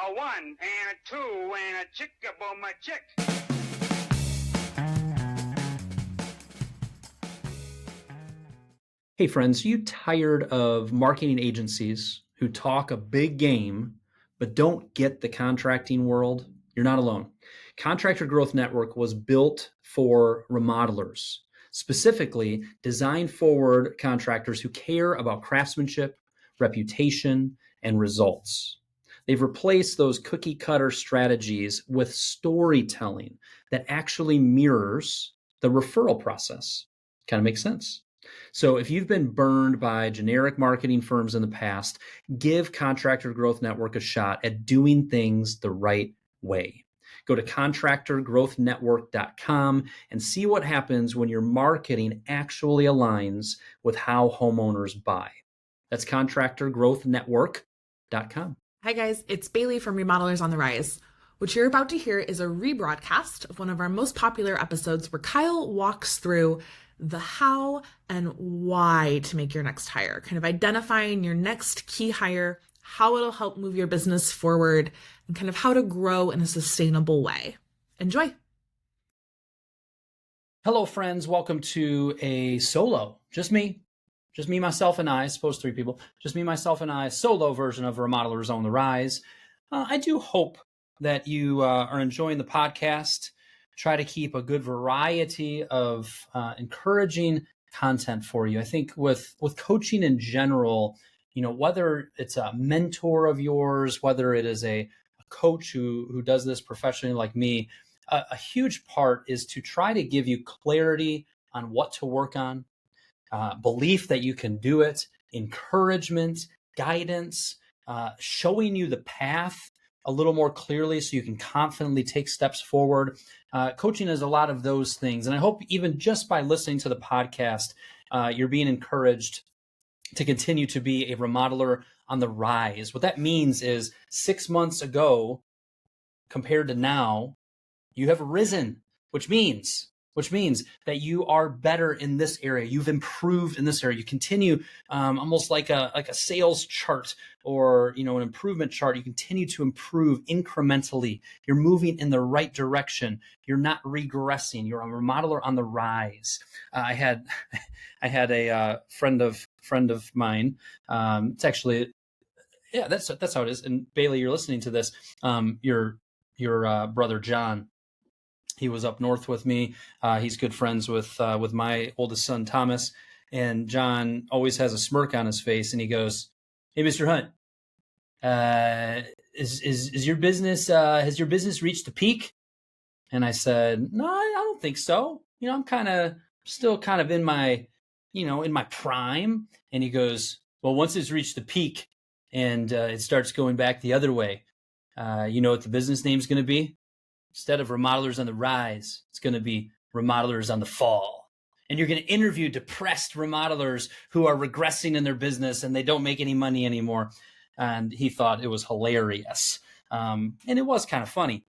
A one and a two and a chick-a-boom a chick. Hey friends, you tired of marketing agencies who talk a big game but don't get the contracting world? You're not alone. Contractor Growth Network was built for remodelers, specifically design-forward contractors who care about craftsmanship, reputation, and results. They've replaced those cookie cutter strategies with storytelling that actually mirrors the referral process. Kind of makes sense. So if you've been burned by generic marketing firms in the past, give Contractor Growth Network a shot at doing things the right way. Go to contractorgrowthnetwork.com and see what happens when your marketing actually aligns with how homeowners buy. That's contractorgrowthnetwork.com. Hi guys, it's Bailey from Remodelers On The Rise. What you're about to hear is a rebroadcast of one of our most popular episodes where Kyle walks through the how and why to make your next hire, kind of identifying your next key hire, how it'll help move your business forward, and kind of how to grow in a sustainable way. Enjoy. Hello, friends. Welcome to a solo, just me, myself, and I, suppose three people, just me, myself, and I, solo version of Remodelers On The Rise. I do hope that you are enjoying the podcast. Try to keep a good variety of encouraging content for you. I think with coaching in general, whether it's a mentor of yours, whether it is a coach who does this professionally like me, a huge part is to try to give you clarity on what to work on, belief that you can do it, encouragement, guidance, showing you the path a little more clearly so you can confidently take steps forward. Coaching is a lot of those things. And I hope even just by listening to the podcast, you're being encouraged to continue to be a remodeler on the rise. What that means is 6 months ago compared to now, you have risen, which means that you are better in this area. You've improved in this area. You continue almost like a sales chart or an improvement chart. You continue to improve incrementally. You're moving in the right direction. You're not regressing. You're a remodeler on the rise. I had a friend of mine. It's actually, yeah, that's how it is. And Bailey, you're listening to this. Your brother John. He was up north with me. He's good friends with my oldest son, Thomas. And John always has a smirk on his face, and he goes, "Hey, Mr. Hunt, is your business has your business reached the peak?" And I said, "No, I don't think so. I'm still kind of in my prime." And he goes, "Well, once it's reached the peak and it starts going back the other way, you know what the business name's going to be? Instead of Remodelers on the Rise, it's going to be Remodelers on the Fall. And you're going to interview depressed remodelers who are regressing in their business and they don't make any money anymore." And he thought it was hilarious. And it was kind of funny.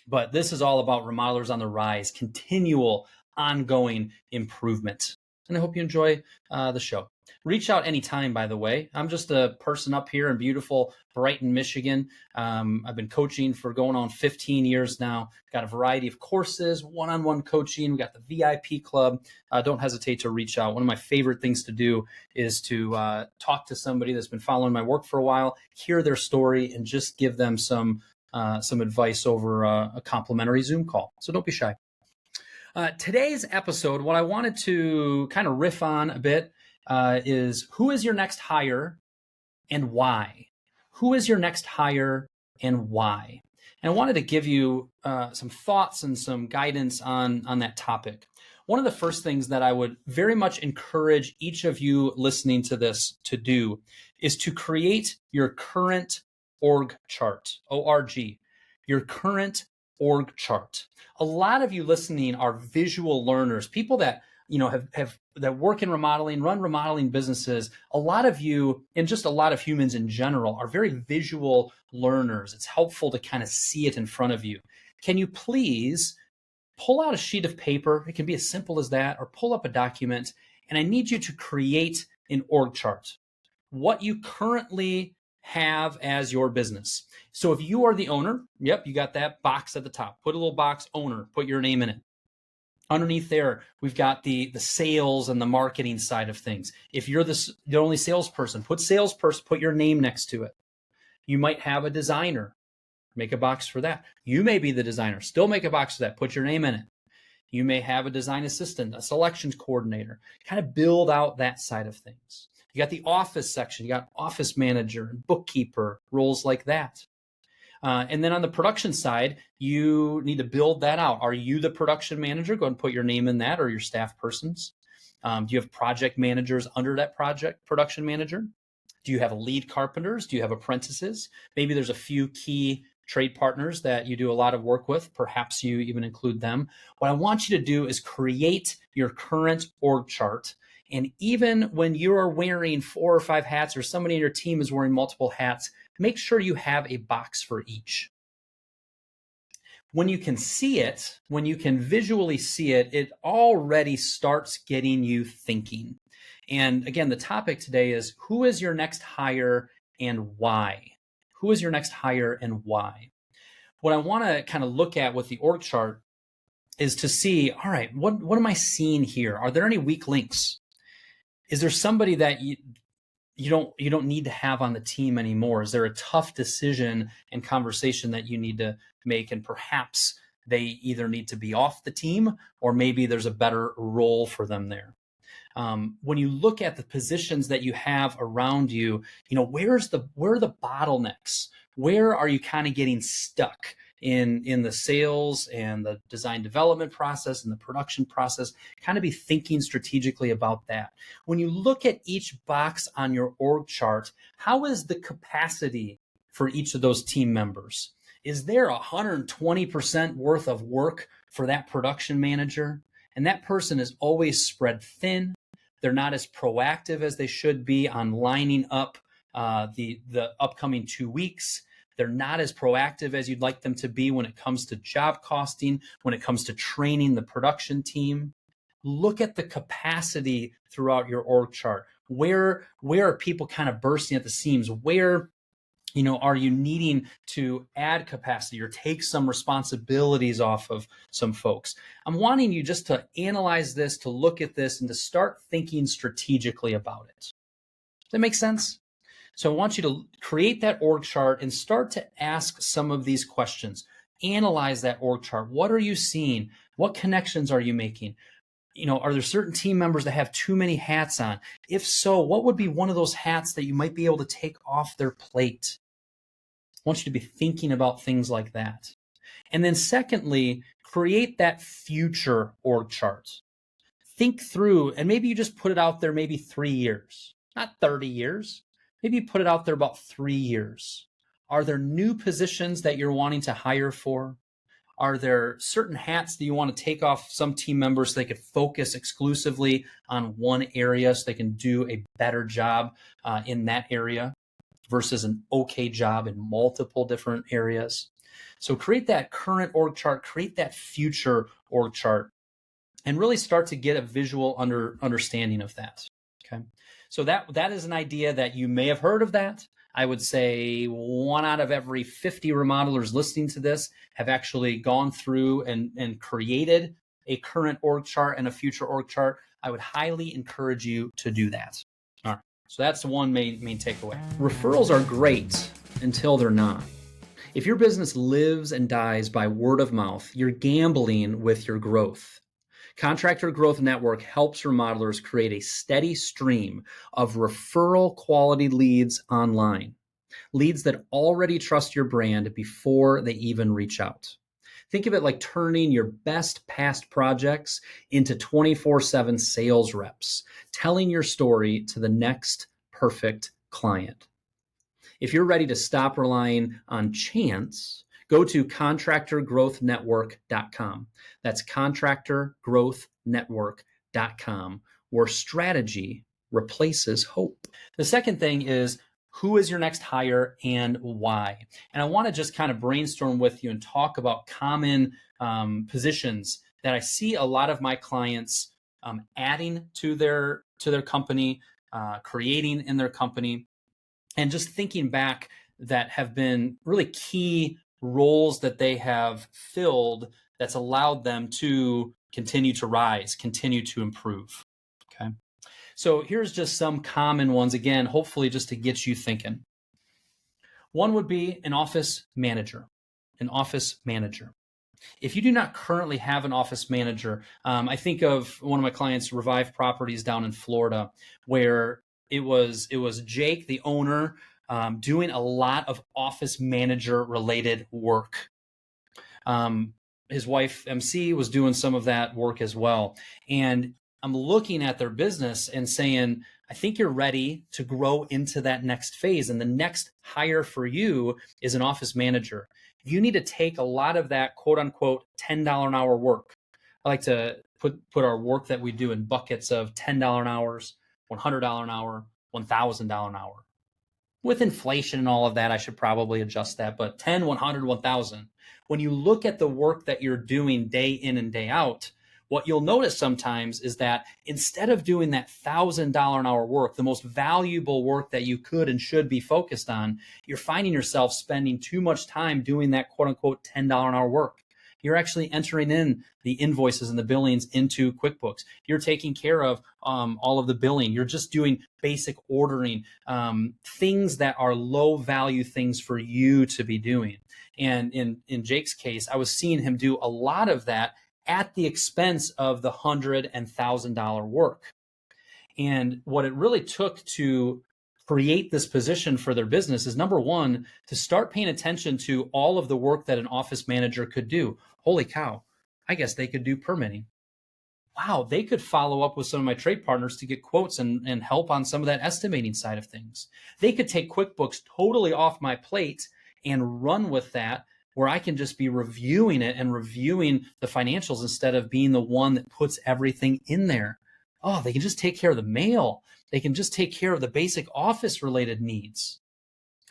But this is all about Remodelers on the Rise, continual, ongoing improvement. And I hope you enjoy the show. Reach out anytime, by the way. I'm just a person up here in beautiful Brighton, Michigan. I've been coaching for going on 15 years now. Got a variety of courses, one-on-one coaching. We got the VIP club. Don't hesitate to reach out. One of my favorite things to do is to talk to somebody that's been following my work for a while, hear their story, and just give them some advice over a complimentary Zoom call. So don't be shy. Today's episode, what I wanted to kind of riff on a bit is who is your next hire and why? Who is your next hire and why? And I wanted to give you some thoughts and some guidance on that topic. One of the first things that I would very much encourage each of you listening to this to do is to create your current org chart, O-R-G, your current org chart. A lot of you listening are visual learners, people that that work in remodeling, run remodeling businesses. A lot of you, and just a lot of humans in general, are very visual learners. It's helpful to kind of see it in front of you. Can you please pull out a sheet of paper? It can be as simple as that, or pull up a document, and I need you to create an org chart. What you currently have as your business. So if you are the owner, yep, you got that box at the top. Put a little box, owner, put your name in it. Underneath there, we've got the sales and the marketing side of things. If you're the only salesperson, put your name next to it. You might have a designer, make a box for that. You may be the designer, still make a box for that, put your name in it. You may have a design assistant, a selections coordinator, kind of build out that side of things. You got the office section, you got office manager and bookkeeper, roles like that. And then on the production side, you need to build that out. Are you the production manager? Go ahead and put your name in that, or your staff persons. Do you have project managers under that production manager? Do you have lead carpenters? Do you have apprentices? Maybe there's a few key trade partners that you do a lot of work with. Perhaps you even include them. What I want you to do is create your current org chart. And even when you are wearing 4 or 5 hats, or somebody in your team is wearing multiple hats, make sure you have a box for each. When you can see it, when you can visually see it, it already starts getting you thinking. And again, the topic today is, who is your next hire and why? Who is your next hire and why? What I want to kind of look at with the org chart is to see, all right, what am I seeing here? Are there any weak links? Is there somebody that you don't need to have on the team anymore? Is there a tough decision and conversation that you need to make, and perhaps they either need to be off the team, or maybe there's a better role for them there? When you look at the positions that you have around you, where are the bottlenecks? Where are you kind of getting stuck in the sales and the design development process and the production process? Kind of be thinking strategically about that. When you look at each box on your org chart, how is the capacity for each of those team members? Is there 120% worth of work for that production manager? And that person is always spread thin. They're not as proactive as they should be on lining up the upcoming 2 weeks. They're not as proactive as you'd like them to be when it comes to job costing, when it comes to training the production team. Look at the capacity throughout your org chart. Where are people kind of bursting at the seams? Where are you needing to add capacity or take some responsibilities off of some folks? I'm wanting you just to analyze this, to look at this, and to start thinking strategically about it. Does that make sense? So I want you to create that org chart and start to ask some of these questions. Analyze that org chart. What are you seeing? What connections are you making? Are there certain team members that have too many hats on? If so, what would be one of those hats that you might be able to take off their plate? I want you to be thinking about things like that. And then secondly, create that future org chart. Think through, and maybe you just put it out there maybe 3 years, not 30 years. Maybe you put it out there about 3 years. Are there new positions that you're wanting to hire for? Are there certain hats that you want to take off some team members so they could focus exclusively on one area so they can do a better job in that area versus an okay job in multiple different areas? So create that current org chart, create that future org chart, and really start to get a visual understanding of that. Okay. So that is an idea that you may have heard of that. I would say 1 out of every 50 remodelers listening to this have actually gone through and created a current org chart and a future org chart. I would highly encourage you to do that. All right. So that's one main takeaway. Referrals are great until they're not. If your business lives and dies by word of mouth, you're gambling with your growth. Contractor Growth Network helps remodelers create a steady stream of referral quality leads online. Leads that already trust your brand before they even reach out. Think of it like turning your best past projects into 24/7 sales reps, telling your story to the next perfect client. If you're ready to stop relying on chance, go to contractorgrowthnetwork.com. That's contractorgrowthnetwork.com, where strategy replaces hope. The second thing is, who is your next hire and why? And I want to just kind of brainstorm with you and talk about common positions that I see a lot of my clients adding to their company, creating in their company. and just thinking back that have been really key roles that they have filled that's allowed them to continue to rise, continue to improve. Okay. So here's just some common ones, again, hopefully just to get you thinking. One would be an office manager. An office manager. If you do not currently have an office manager, I think of one of my clients, Revive Properties down in Florida, where it was Jake, the owner, doing a lot of office manager related work. His wife, MC, was doing some of that work as well. And I'm looking at their business and saying, I think you're ready to grow into that next phase. And the next hire for you is an office manager. You need to take a lot of that quote unquote $10 an hour work. I like to put our work that we do in buckets of $10 an hour, $100 an hour, $1,000 an hour. With inflation and all of that, I should probably adjust that, but 10, 100, 1,000. When you look at the work that you're doing day in and day out, what you'll notice sometimes is that instead of doing that $1,000 an hour work, the most valuable work that you could and should be focused on, you're finding yourself spending too much time doing that quote unquote $10 an hour work. You're actually entering in the invoices and the billings into QuickBooks. You're taking care of all of the billing. You're just doing basic ordering, things that are low value things for you to be doing. And in Jake's case, I was seeing him do a lot of that at the expense of the $100 and $1,000 work. And what it really took to create this position for their business is, number one, to start paying attention to all of the work that an office manager could do. Holy cow, I guess they could do permitting. Wow, they could follow up with some of my trade partners to get quotes and help on some of that estimating side of things. They could take QuickBooks totally off my plate and run with that, where I can just be reviewing it and reviewing the financials instead of being the one that puts everything in there. Oh, they can just take care of the mail. They can just take care of the basic office related needs.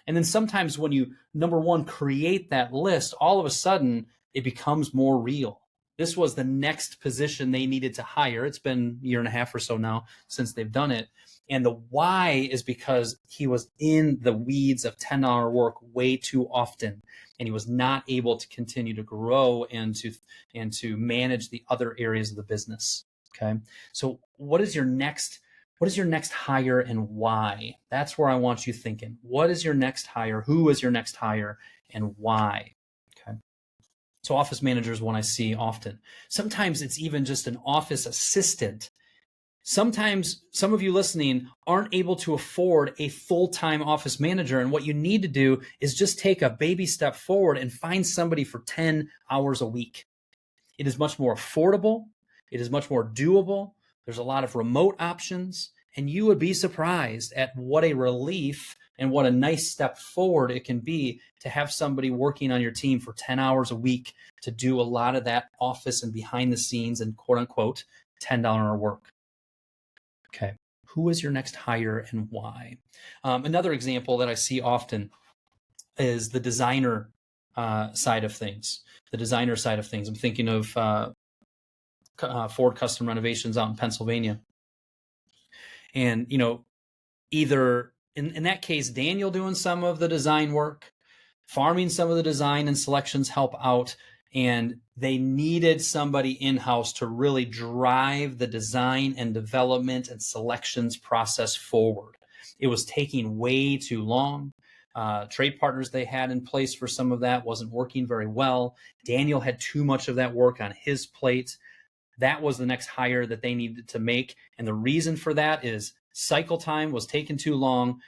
And then sometimes when you, number one, create that list, all of a sudden it becomes more real. This was the next position they needed to hire. It's been a year and a half or so now since they've done it. And the why is because he was in the weeds of $10 work way too often. And he was not able to continue to grow and to manage the other areas of the business. Okay. So what is your next hire and why? That's where I want you thinking. What is your next hire? Who is your next hire and why? Okay. So office manager is one I see often. Sometimes it's even just an office assistant. Sometimes some of you listening aren't able to afford a full-time office manager. And what you need to do is just take a baby step forward and find somebody for 10 hours a week. It is much more affordable. It is much more doable. There's a lot of remote options, and you would be surprised at what a relief and what a nice step forward it can be to have somebody working on your team for 10 hours a week to do a lot of that office and behind the scenes and quote unquote $10 an hour work. Okay. Who is your next hire and why? Another example that I see often is the designer side of things. The designer side of things. I'm thinking of Ford Custom Renovations out in Pennsylvania. And, either in that case, Daniel doing some of the design work, farming some of the design and selections help out. And they needed somebody in-house to really drive the design and development and selections process forward. It was taking way too long. Trade partners they had in place for some of that wasn't working very well. Daniel had too much of that work on his plate. That was the next hire that they needed to make. And the reason for that is cycle time was taking too long.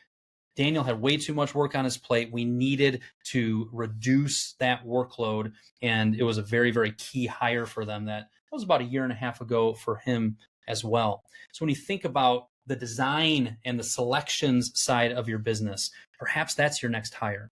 Daniel had way too much work on his plate. We needed to reduce that workload. And it was a very, very key hire for them. That was about a year and a half ago for him as well. So when you think about the design and the selections side of your business, perhaps that's your next hire.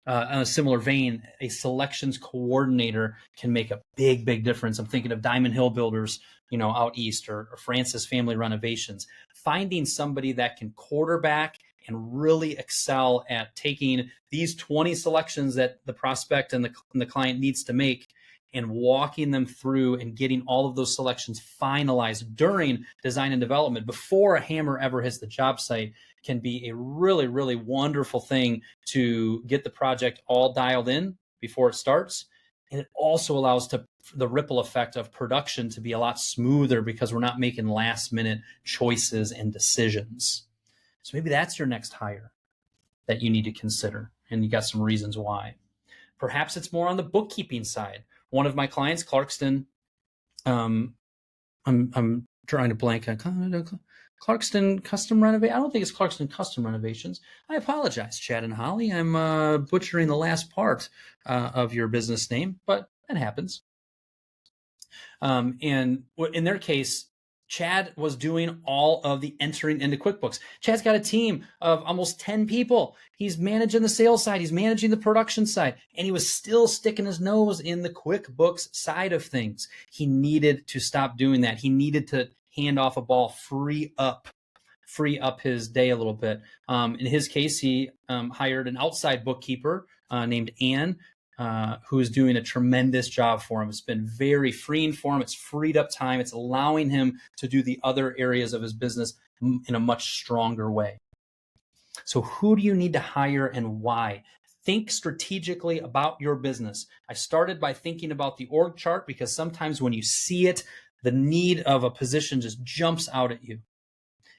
On a similar vein, a selections coordinator can make a big, big difference. I'm thinking of Diamond Hill Builders, out east, or Francis Family Renovations. Finding somebody that can quarterback and really excel at taking these 20 selections that the prospect and the client needs to make and walking them through and getting all of those selections finalized during design and development before a hammer ever hits the job site can be a really, really wonderful thing to get the project all dialed in before it starts. And it also allows the ripple effect of production to be a lot smoother because we're not making last minute choices and decisions. So maybe that's your next hire that you need to consider, and you got some reasons why. Perhaps it's more on the bookkeeping side. One of my clients, Clarkston, I'm trying to blank on Clarkston Custom Renovation. I don't think it's Clarkston Custom Renovations. I apologize, Chad and Holly. I'm butchering the last part of your business name, but that happens. And in their case, Chad was doing all of the entering into QuickBooks. Chad's got a team of almost 10 people. He's managing the sales side. He's managing the production side. And he was still sticking his nose in the QuickBooks side of things. He needed to stop doing that. He needed to hand off a ball, free up his day a little bit. In his case, he hired an outside bookkeeper named Ann, who's doing a tremendous job for him. It's been very freeing for him. It's freed up time. It's allowing him to do the other areas of his business in a much stronger way. So who do you need to hire and why? Think strategically about your business. I started by thinking about the org chart because sometimes when you see it, the need of a position just jumps out at you.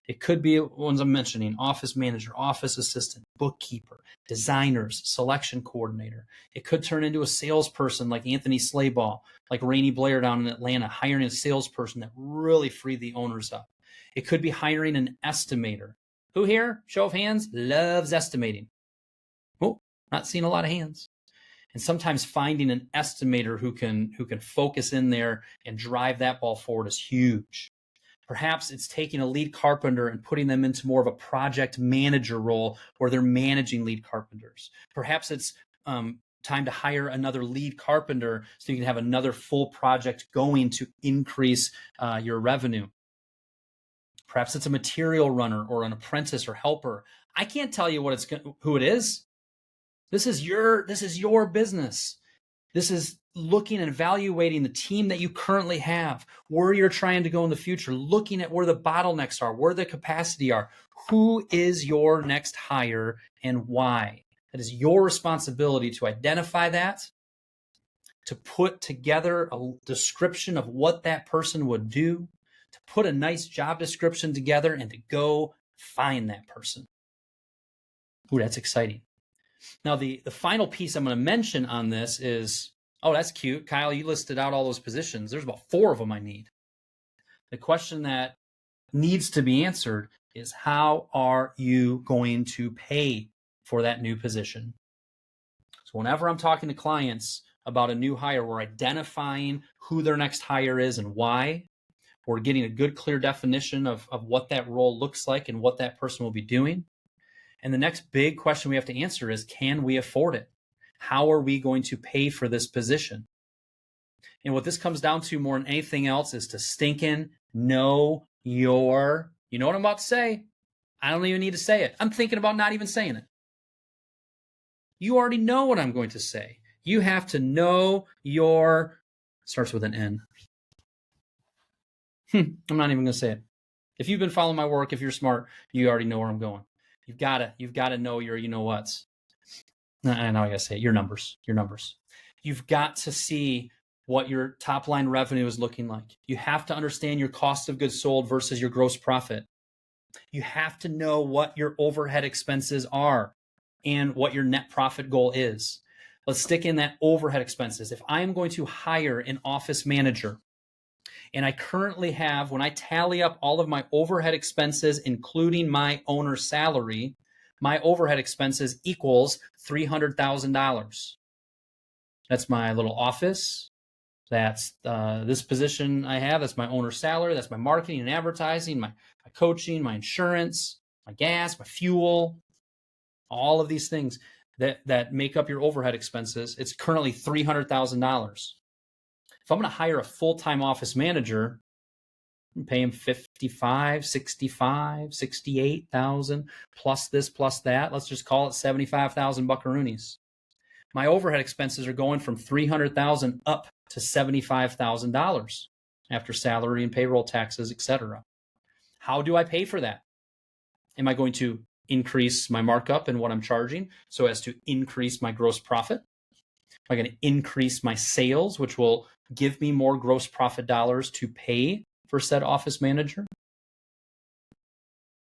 It could be ones I'm mentioning: office manager, office assistant, bookkeeper, designers, selection coordinator. It could turn into a salesperson like Anthony Slayball, like Rainey Blair down in Atlanta, hiring a salesperson that really freed the owners up. It could be hiring an estimator. Who here, show of hands, loves estimating? Oh, not seeing a lot of hands. And sometimes finding an estimator who can focus in there and drive that ball forward is huge. Perhaps it's taking a lead carpenter and putting them into more of a project manager role where they're managing lead carpenters. Perhaps it's time to hire another lead carpenter so you can have another full project going to increase your revenue. Perhaps it's a material runner or an apprentice or helper. I can't tell you who it is. This is your business. This is looking and evaluating the team that you currently have, where you're trying to go in the future, looking at where the bottlenecks are, where the capacity are. Who is your next hire and why? That is your responsibility to identify that, to put together a description of what that person would do, to put a nice job description together, and to go find that person. Ooh, that's exciting. Now, the final piece I'm going to mention on this is, oh, that's cute. Kyle, you listed out all those positions. There's about 4 of them I need. The question that needs to be answered is, how are you going to pay for that new position? So whenever I'm talking to clients about a new hire, we're identifying who their next hire is and why. We're getting a good, clear definition of what that role looks like and what that person will be doing. And the next big question we have to answer is, can we afford it? How are we going to pay for this position? And what this comes down to more than anything else is to stinking know your, you know what I'm about to say? I don't even need to say it. I'm thinking about not even saying it. You already know what I'm going to say. You have to know your, starts with an N. I'm not even going to say it. If you've been following my work, if you're smart, you already know where I'm going. You've got to know your, you know what's. I know I got to say it. Your numbers. You've got to see what your top line revenue is looking like. You have to understand your cost of goods sold versus your gross profit. You have to know what your overhead expenses are and what your net profit goal is. Let's stick in that overhead expenses. If I am going to hire an office manager, and I currently have, when I tally up all of my overhead expenses, including my owner's salary, my overhead expenses equals $300,000. That's my little office. That's this position I have. That's my owner's salary. That's my marketing and advertising, my coaching, my insurance, my gas, my fuel, all of these things that make up your overhead expenses. It's currently $300,000. If I'm going to hire a full-time office manager, I'm pay him $55,000, $65,000, $68,000 plus this, plus that. Let's just call it 75,000 buckaroonies. My overhead expenses are going from $300,000 up to $75,000 after salary and payroll taxes, etc. How do I pay for that? Am I going to increase my markup in what I'm charging so as to increase my gross profit? Am I going to increase my sales, which will give me more gross profit dollars to pay for said office manager?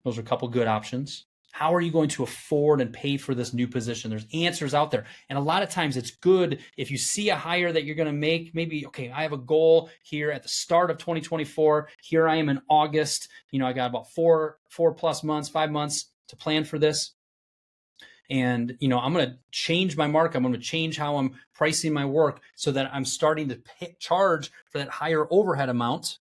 Those are a couple good options. How are you going to afford and pay for this new position? There's answers out there. And a lot of times it's good if you see a hire that you're going to make, maybe, okay, I have a goal here at the start of 2024. Here I am in August. I got about 5 months to plan for this. And, I'm going to change my mark. I'm going to change how I'm pricing my work so that I'm starting to charge for that higher overhead amount.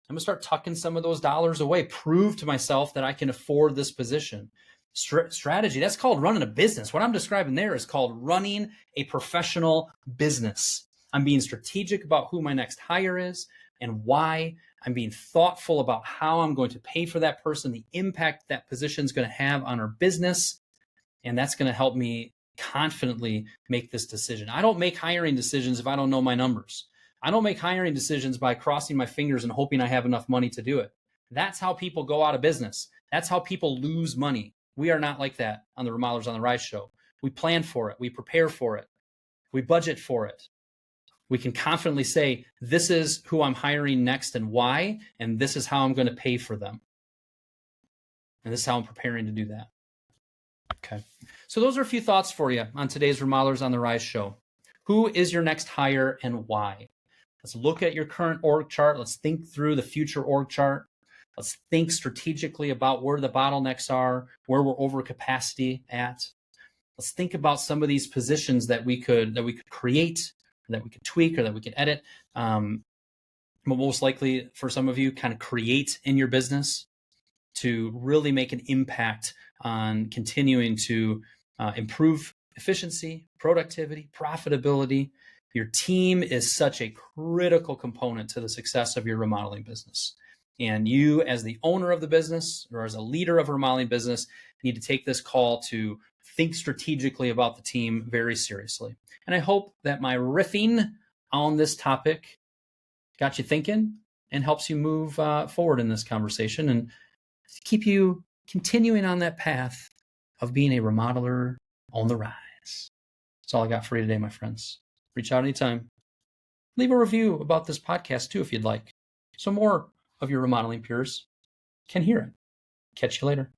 I'm going to start tucking some of those dollars away, prove to myself that I can afford this position. Strategy, that's called running a business. What I'm describing there is called running a professional business. I'm being strategic about who my next hire is and why. I'm being thoughtful about how I'm going to pay for that person, the impact that position is going to have on our business. And that's going to help me confidently make this decision. I don't make hiring decisions if I don't know my numbers. I don't make hiring decisions by crossing my fingers and hoping I have enough money to do it. That's how people go out of business. That's how people lose money. We are not like that on the Remodelers on the Rise show. We plan for it. We prepare for it. We budget for it. We can confidently say, this is who I'm hiring next and why, and this is how I'm going to pay for them. And this is how I'm preparing to do that. Okay. So those are a few thoughts for you on today's Remodelers on the Rise show. Who is your next hire and why? Let's look at your current org chart. Let's think through the future org chart. Let's think strategically about where the bottlenecks are, where we're over capacity at. Let's think about some of these positions that we could create, that we could tweak, or that we could edit. But most likely for some of you, kind of create in your business to really make an impact on continuing to improve efficiency, productivity, profitability. Your team is such a critical component to the success of your remodeling business. And you, as the owner of the business or as a leader of a remodeling business, need to take this call to think strategically about the team very seriously. And I hope that my riffing on this topic got you thinking and helps you move forward in this conversation and keep you continuing on that path of being a remodeler on the rise. That's all I got for you today, my friends. Reach out anytime. Leave a review about this podcast too, if you'd like, so more of your remodeling peers can hear it. Catch you later.